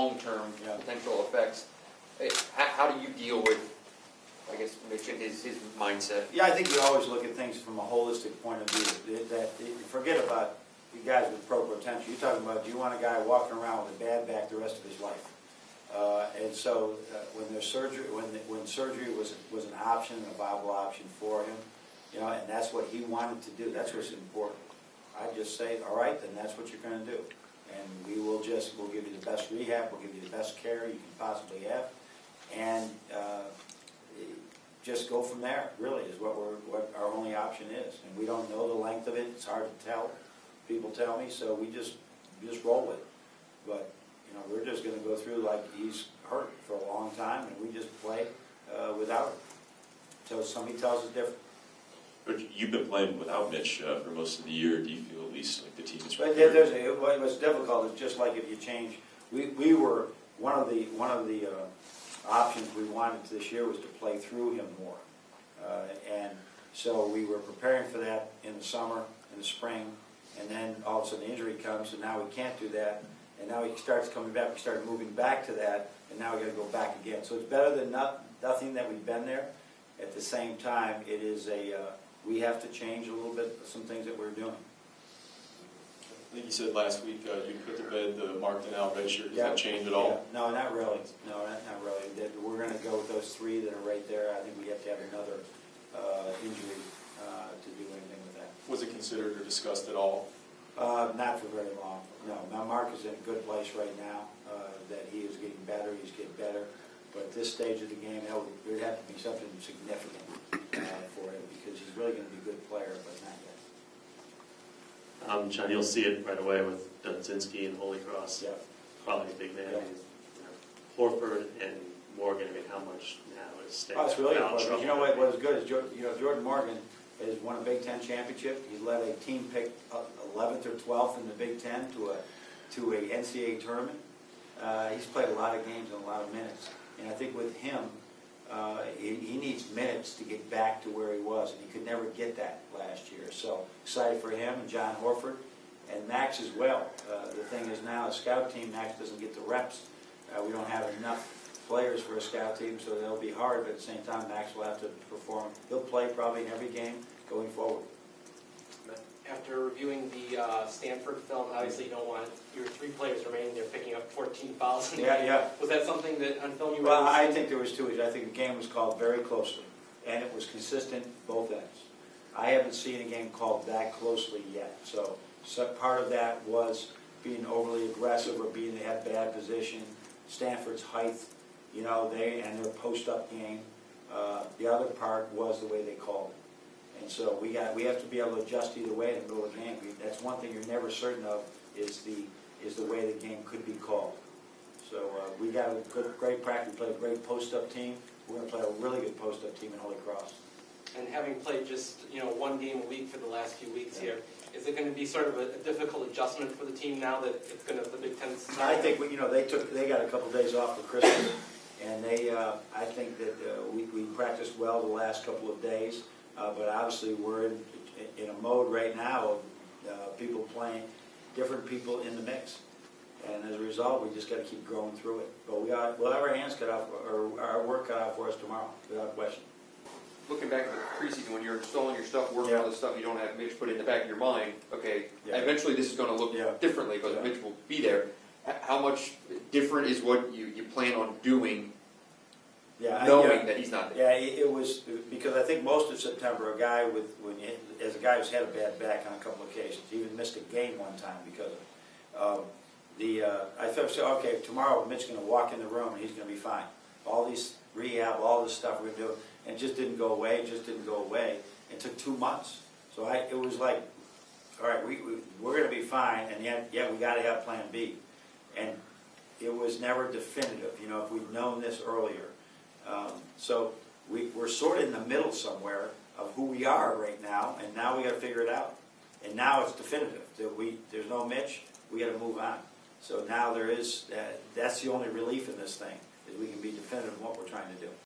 long-term potential effects. How do you deal with, I guess, Mitch and his mindset? Yeah, I think we always look at things from a holistic point of view. Forget about the guys with pro potential. You're talking about, do you want a guy walking around with a bad back the rest of his life? And so when there's surgery, when surgery was an option, a viable option for him, and that's what he wanted to do. That's what's important. I just say, all right, then that's what you're going to do, and we'll give you the best rehab, we'll give you the best care you can possibly have, and just go from there. Really, is what our only option is, and we don't know the length of it. It's hard to tell. People tell me, so we just roll with it. But we're just going to go through like he's hurt for a long time, and we just play without him until somebody tells us different. But you've been playing without Mitch for most of the year. Do you feel at least like the team is prepared? But what's difficult is just like if you change. We were one of the options we wanted this year was to play through him more, and so we were preparing for that in the summer, in the spring, and then all of a sudden the injury comes, and now we can't do that. And now he starts coming back. We start moving back to that, and now we got to go back again. So it's better than nothing that we've been there. At the same time, it is we have to change a little bit some things that we're doing. I think you said last week you put to bed the Mark Donnell red shirt. Does that change at all? Yeah. No, not really. No, not really. We're going to go with those three that are right there. I think we have to have another injury to do anything with that. Was it considered or discussed at all? Not for very long. No, Mark is in a good place right now. That he is getting better. He's getting better. But at this stage of the game, there would have to be something significant for him because he's really going to be a good player, but not yet. John, you'll see it right away with Dunzinski and Holy Cross. Yeah. Probably a big man. Yeah. Horford and Morgan. I mean, how much now is staying? Oh, it's really important. You know what was good is Jordan Morgan has won a Big Ten championship. He led a team picked 11th or 12th in the Big Ten to a NCAA tournament. He's played a lot of games and a lot of minutes. And I think with him, he needs minutes to get back to where he was, and he could never get that last year. So excited for him and John Horford and Max as well. The thing is now, a scout team, Max doesn't get the reps. We don't have enough players for a scout team, so they'll be hard, but at the same time, Max will have to perform. He'll play probably in every game going forward. After reviewing the Stanford film, obviously you don't want your three players remaining there picking up 14 fouls. Yeah. Was that something that on film you Well, I think there was two. I think the game was called very closely, and it was consistent both ends. I haven't seen a game called that closely yet. So part of that was being overly aggressive or they had bad position. Stanford's height, and their post-up game. The other part was the way they called it. And so we have to be able to adjust either way in the middle of the game. That's one thing you're never certain of is the way the game could be called. So we got a great practice. We played a great post-up team. We're going to play a really good post-up team in Holy Cross. And having played just one game a week for the last few weeks here, is it going to be sort of a difficult adjustment for the team now that it's going to the Big Ten? I think they got a couple of days off for Christmas, and I think that we practiced well the last couple of days. But obviously we're in a mode right now of people playing, different people in the mix. And as a result, we just got to keep growing through it. But we'll have our hands cut off, or our work cut off for us tomorrow, without question. Looking back at the preseason, when you're installing your stuff, working on the stuff you don't have Mitch put in the back of your mind, okay, eventually this is going to look differently because Mitch will be there. How much different is what you plan on doing knowing that he's not there? Yeah, it was because I think most of September, a guy as a guy who's had a bad back on a couple of occasions, he even missed a game one time because of it. I thought, okay, tomorrow Mitch's going to walk in the room and he's going to be fine. All these rehab, all this stuff we're going to do, and it just didn't go away. It just didn't go away. It took 2 months. So it was like, all right, we're going to be fine, and yet we got to have Plan B. And it was never definitive. If we'd known this earlier. So we're sort of in the middle somewhere of who we are right now, and now we got to figure it out. And now it's definitive that there's no Mitch. We got to move on. So now there is. That's the only relief in this thing is we can be definitive in what we're trying to do.